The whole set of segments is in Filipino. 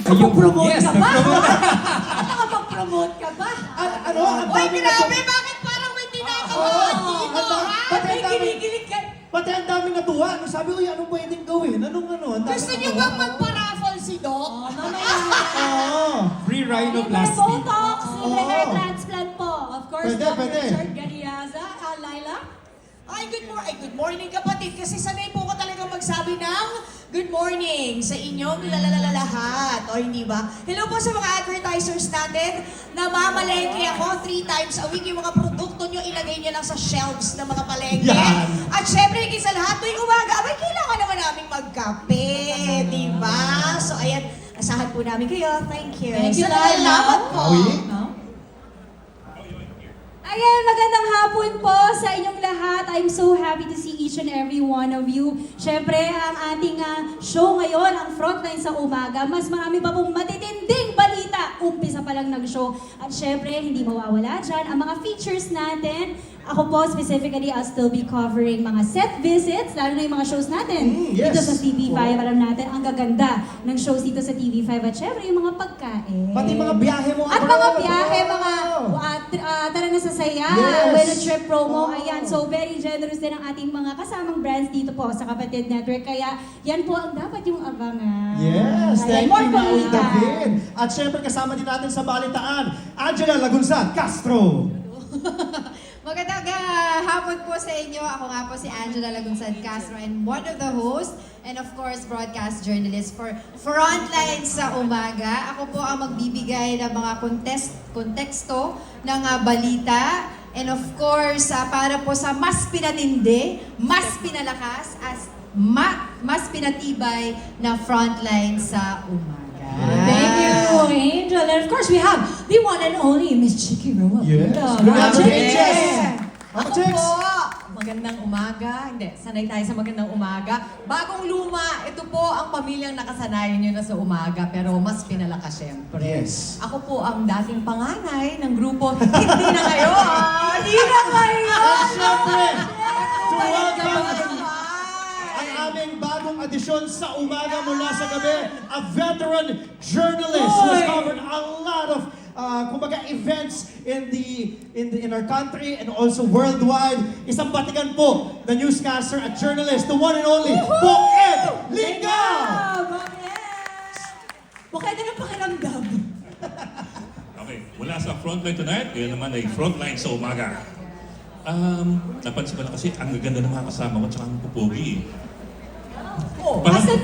Nakapag-promote Yes, ka ba? nag-promote. Nakapag-promote ka ba? Ano? Ang Uy, dami grabe! Bakit parang may tinatamaan dito, ha? Pati May ang dami, kinikilig ka. pati ang dami natuwa. Ano sabi ko, anong pwedeng gawin? Anong ano? Ang dami Gusto niyo natuwa. bang magpa-raffle si Doc? Mamaya. Oo. Free Libre rhinoplasty. Botox, libre Oo. hair transplant po. Of course, Pwede, Dr. pwede. Richard Gariaza. Laila? Ay, good morning kapatid. Kasi sanay po ko talagang magsabi ng good morning sa inyong lahat. O hindi ba? Hello po sa mga advertisers natin. Namamalengke ako 3 times a week. Yung mga produkto nyo, ilagay nyo lang sa shelves ng mga palengke. Yan. At syempre, higit sa lahat, tuwing umaga, abay, kailangan naman namin magkape. Di ba? So, ayan, asahan po namin kayo. Thank you. Thank you, Salamat Laila. po. Awi? No? Ayan, magandang hapon po sa inyong lahat. I'm so happy to see each and every one of you. Siyempre, ang ating show ngayon, ang Frontline sa umaga, mas marami pa pong matitinding balita. Umpisa pa lang nag-show. At siyempre, hindi mawawala dyan ang mga features natin. Ako po, specifically, I'll still be covering mga set visits, lalo na yung mga shows natin. Yes. Dito sa TV5, alam natin, ang gaganda ng shows dito sa TV5. At siyempre, yung mga pagkain. Pati mga biyahe mo. At bro. mga biyahe, mga Oo. tara na sa saya, Yes. Win a Trip promo, Oh. ayan. So very generous din ang ating mga kasamang brands dito po sa Kapatid Network. Kaya yan po ang dapat yung abangan. Yes, Ayan, thank more you, Maui balita. David. At syempre kasama din natin sa balitaan, Angela Lagunsan Castro. Magandang hapon po sa inyo. Ako nga po si Angela Lagunsan Castro and one of the hosts and of course broadcast journalist for Frontline sa umaga. Ako po ang magbibigay ng mga konteksto ng balita and of course para po sa mas pinatindi, mas pinalakas, mas pinatibay na Frontline sa umaga. Thank you, Angel. And of course, we have the one and only Miss Chicky Roa. Yes. Good Good afternoon, afternoon. Jess. Ako Chicks. po, magandang umaga. Hindi, sanay tayo sa magandang umaga. Bagong luma, ito po ang pamilyang nakasanayan nyo na sa umaga, pero mas pinalakas syempre. Yes. Ako po ang dating panganay ng grupo, hindi na ngayon! Hindi na kayo! At syempre, to Balik ka welcome ba naman? ang aming bagong adisyon sa umaga mula sa gabi, a veteran journalist who has Oy! covered a lot of kumbaga events in our country and also worldwide. Isang batikan po na newscaster at journalist, the one and only Bok Ed Lingao! Bakit? Bakit na ng pakiramdam? Okay, mula sa Frontline tonight, ngayon naman ay Frontline sa umaga. Napansin ko na kasi ang gaganda ng mga kasama ko tsaka ang pupogi. Parang, Asan?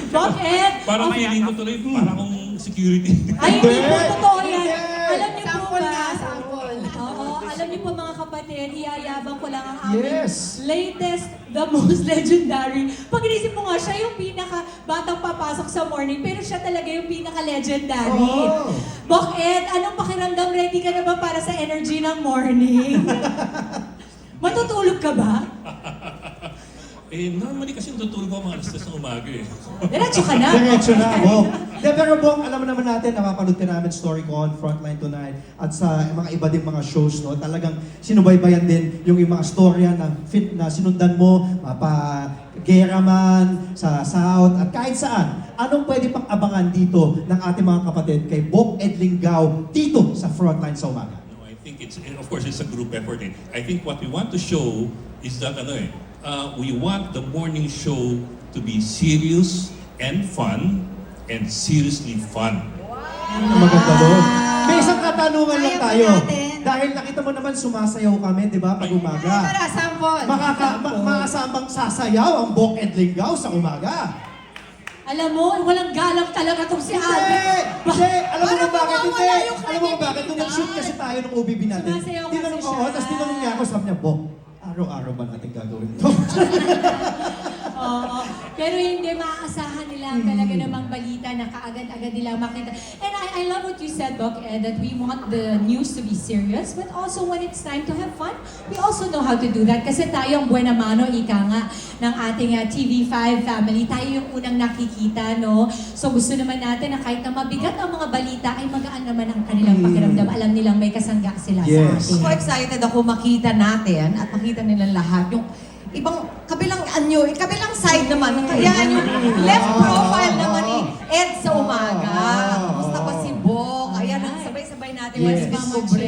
Bakit? parang feeling ko tuloy, parang akong security. Ay, hindi po Hindi. totoo yan. Hindi. Alam niyo po Sample ba? nga, sample. Oo, alam niyo po mga kapatid, iyayabang ko lang ang aming Yes. latest, the most legendary. Pag inisip mo nga, siya yung pinaka-batang papasok sa morning, pero siya talaga yung pinaka-legendary. Oh. Bok Ed, anong pakiramdam? Ready ka na ba para sa energy ng morning? Matutulog ka ba? Normally kasi natutulog ako mga alas 3 ng umaga eh. Diretso ka na. Diretso na, Bok. Pero Bok, alam naman natin, napapanood ka namin story ko on Frontline Tonight at sa mga iba ding mga shows, no? Talagang sinubaybayan din yung mga storya na sinundan mo, mapa-gera man, sa South, at kahit saan. Anong pwede pang abangan dito ng ating mga kapatid kay Bok Ed Lingao dito sa Frontline sa umaga? No, I think of course, it's a group effort. I think what we want to show is that we want the morning show to be serious and fun and seriously fun. Ang maganda doon. May isang katanungan lang Kaya ba tayo. natin? Dahil nakita mo naman sumasayaw kami, di ba, pag umaga. Tara, sample. Maasambang sasayaw ang Bok Ed Lingao sa umaga. Alam mo, walang galang talaga tong si Hindi! Alvin. Hindi! Alam mo kung bakit hindi? mawawala yung Alam mo kung bakit? Nung nag-shoot kasi tayo ng OBB natin, Sumasayaw kasi tinanong ko, siya. tapos tinanong niya ako, sabi niya, Bok, araw-araw ba natin gagawin ito? Oo. Pero hindi maaasahan nila ang talaga namang balita na kaagad-agad nila makita. And I love what you said, Doc Ed, that we want the news to be serious, but also when it's time to have fun, we also know how to do that. Kasi tayo ang buena mano, ika nga, ng ating TV5 family. Tayo yung unang nakikita, no? So gusto naman natin na kahit na mabigat ang mga balita, ay magaan naman ang kanilang pakiramdam. Alam nilang may kasangga sila Yes. sa So atin. excited ako makita natin at makita nila lahat yung ibang kabilang side naman. Kaya yung left profile naman ni Ed sa umaga. Oh. Kamusta pa si Bok? Ayan, sabay-sabay natin Yes. discover.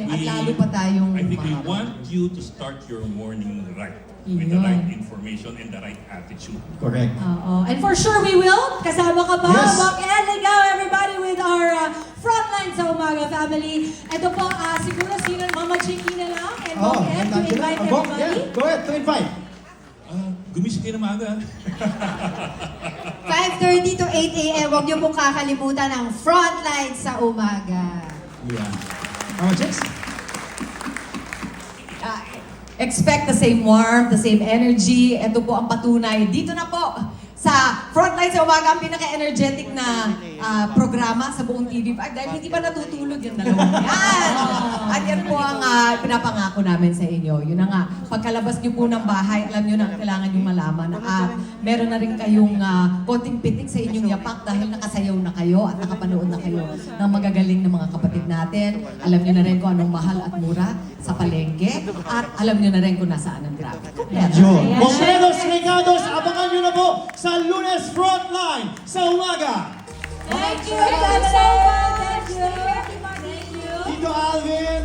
At lalo pa tayong I think we mahaba. want you to start your morning right. With the right information and the right attitude. Correct. Oo. And for sure we will. Kasama ka ba? Yes. Bok Ed, Ligaw, everybody with our frontline sa Umaga family. Ito po, siguro sino, Mama Chicky na lang. And Bok Ed, to invite Bok, everybody. yeah, go ahead, to invite. Gumising kayo na maaga. 5:30 to 8 a.m. Huwag niyo pong kakalimutan ang Frontline sa umaga. Yeah. Mama Chicks? Expect the same warmth, the same energy. Ito po ang patunay. Dito na po sa Frontline sa umaga, ang pinaka-energetic na programa sa buong TV5 dahil hindi pa natutulog yung dalawang yan. At yan po ang pinapangako namin sa inyo. Yun na nga, pagkalabas niyo po ng bahay, alam niyo na kailangan yung malaman. At meron na rin kayong konting pitik sa inyong yapak dahil nakasayaw na kayo at nakapanood na kayo ng magagaling na mga kapatid natin. Alam niyo na rin kung anong mahal at mura sa palengke. At alam niyo na rin kung nasaan ang graphic. Yun. Bomberos Regados, abangan nyo na po sa Lunes Frontline sa umaga. Thank you, family. Thank you. Thank you. Tito Alvin,